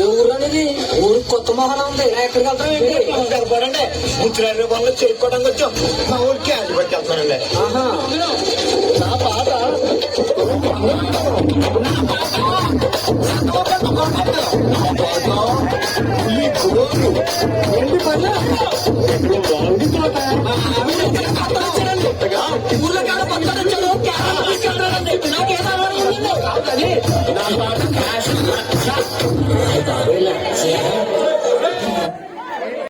ఊరనేది ఊరు కొత్త మొహన ఉంది. ఎక్కడికి వెళ్తాం ఏంటి? సరిపడండి. ముచ్చులాంటి పనులు చేసుకోవడానికి వచ్చాం. మా ఊరికి క్యాష్ పెట్టి వెళ్తానండి. నా పాట ఏంటి పని ఊర్లో కాడ పక్కన వచ్చాడు. నాకేదో నా పాట క్యాష్